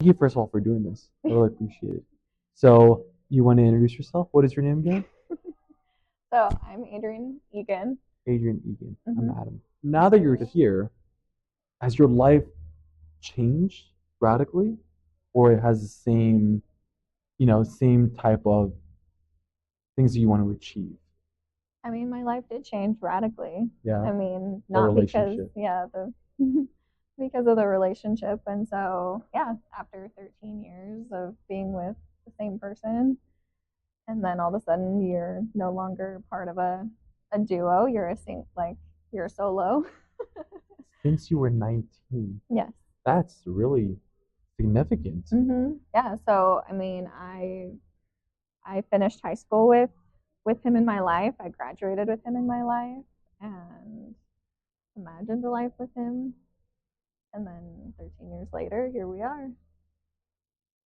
you first of all for doing this. I really appreciate it. So you want to introduce yourself? What is your name again? So I'm Adrian Egan. Adrian Egan. I'm hmm Adam. Now that you're here, has your life changed radically, or it has the same, same type of things that you want to achieve? I mean, my life did change radically. Yeah, I mean, the not because, relationship. yeah, the because of the relationship. And so, yeah, after 13 years of being with the same person, and then all of a sudden you're no longer part of a duo, you're a solo. Since you were 19, Yes. that's really significant. Yeah. So, I mean, I finished high school with him in my life. I graduated with him in my life, and imagined a life with him. And then 13 years later, here we are.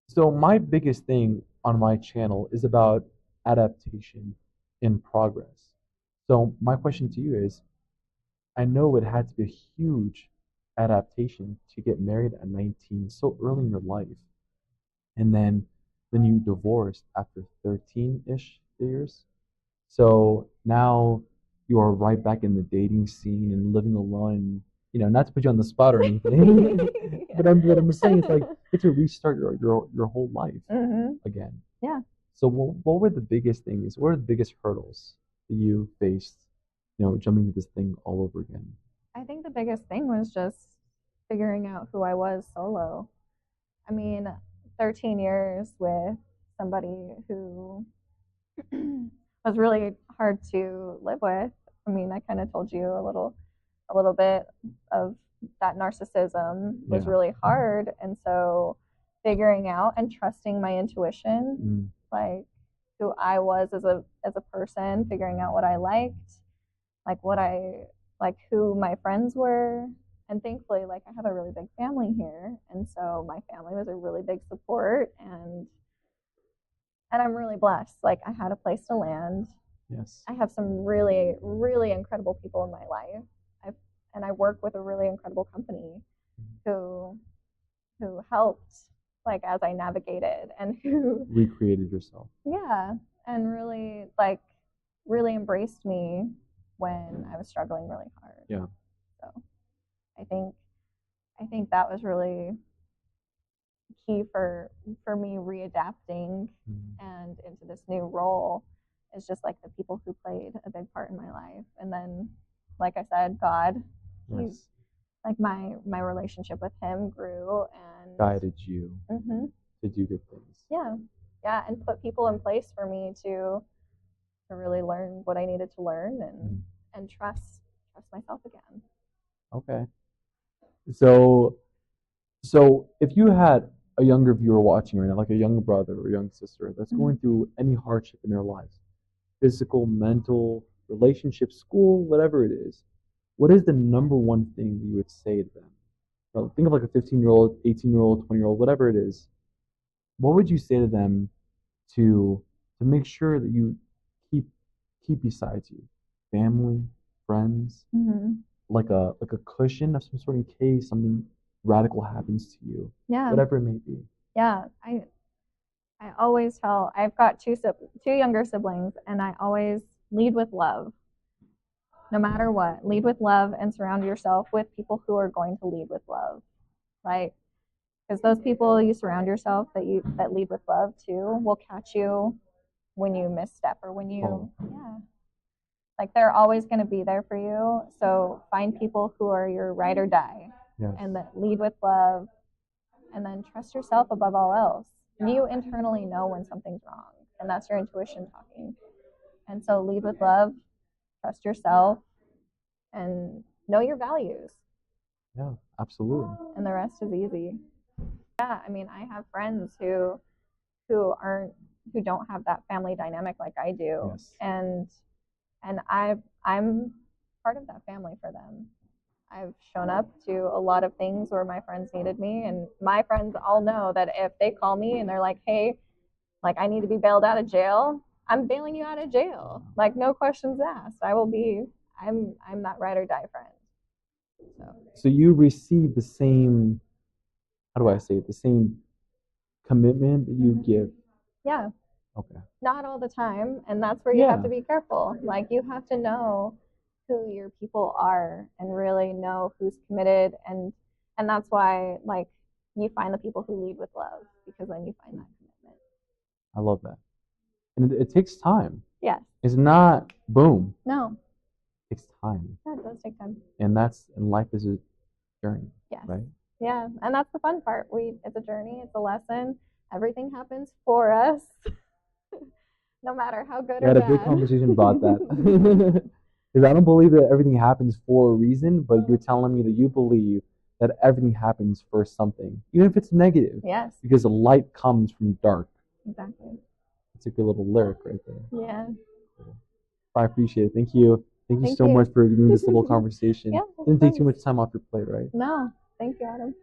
So my biggest thing on my channel is about adaptation in progress. So my question to you is, I know it had to be a huge adaptation to get married at 19 so early in your life, and then you divorced after 13-ish years. So now you are right back in the dating scene and living alone. Not to put you on the spot or anything, but I'm saying it's like you have to restart your whole life hmm again. Yeah. So what were the biggest things? What are the biggest hurdles that you faced? Jumping into this thing all over again. I think the biggest thing was just figuring out who I was solo. I mean, 13 years with somebody who was really hard to live with. I mean, I kind of told you a little bit of that narcissism was Yeah. really hard, and so figuring out and trusting my intuition, Mm. like who I was as a person, figuring out what I liked, like what I like who my friends were. And thankfully, like I have a really big family here, and so my family was a really big support, and I'm really blessed. Like I had a place to land. Yes. I have some really, really incredible people in my life. I've, and I work with a really incredible company who helped like as I navigated and who Recreated yourself. yeah, and really embraced me when I was struggling really hard. Yeah. So I think that was really key for me readapting Mm. and into this new role is just like the people who played a big part in my life. And then like I said, God, he Yes. like my relationship with him grew and Guided you hmm to do good things. yeah, yeah, and put people in place for me to really learn what I needed to learn Mm. and trust myself again. Okay. So if you had a younger viewer watching right now, like a young brother or young sister that's Mm-hmm. going through any hardship in their lives, physical, mental, relationship, school, whatever it is, what is the number one thing that you would say to them? Think of like a 15-year-old, 18-year-old, 20-year-old, whatever it is. What would you say to them to make sure that you keep besides you? Family, friends, Mm-hmm. like a cushion of some sort in case something radical happens to you, Yeah, whatever it may be. yeah. I always tell I've got two younger siblings, and I always lead with love, no matter what. Lead with love and surround yourself with people who are going to lead with love, right? Because those people you surround yourself that lead with love too will catch you when you misstep or when Oh, you yeah, like they're always going to be there for you. So find people who are your ride or die, yes. and that lead with love, and then trust yourself above all else. You internally know when something's wrong, and that's your intuition talking. And so lead with love, trust yourself, and know your values, Yeah, absolutely. and the rest is easy. Yeah, I mean, I have friends who don't have that family dynamic like I do, Yes. and I'm part of that family for them. I've shown up to a lot of things where my friends needed me, and my friends all know that if they call me and they're like, "Hey, like I need to be bailed out of jail," I'm bailing you out of jail. Like no questions asked. I will be. I'm that ride or die friend. So So you receive the same, how do I say it, the same commitment that you Mhm. give. Yeah, Okay. not all the time, and that's where you have Yeah. to be careful. Like you have to know who your people are and really know who's committed, and that's why like you find the people who lead with love because then you find that commitment. I love that. And it takes time. Yes. It's not boom. No. It takes time. Yeah, it does take time. And life is a journey, Yes. right? Yeah, and that's the fun part. It's a journey, it's a lesson. Everything happens for us, no matter how good We or had a big bad. conversation about that. Because I don't believe that everything happens for a reason, but you're telling me that you believe that everything happens for something, even if it's negative, Yes, because the light comes from dark. exactly. It's a good little lyric right there. Yeah. I appreciate it. Thank you. Thank you Thank so much you. for giving me this little conversation. Yeah, of Didn't take too course. much time off your plate, right? No, thank you, Adam.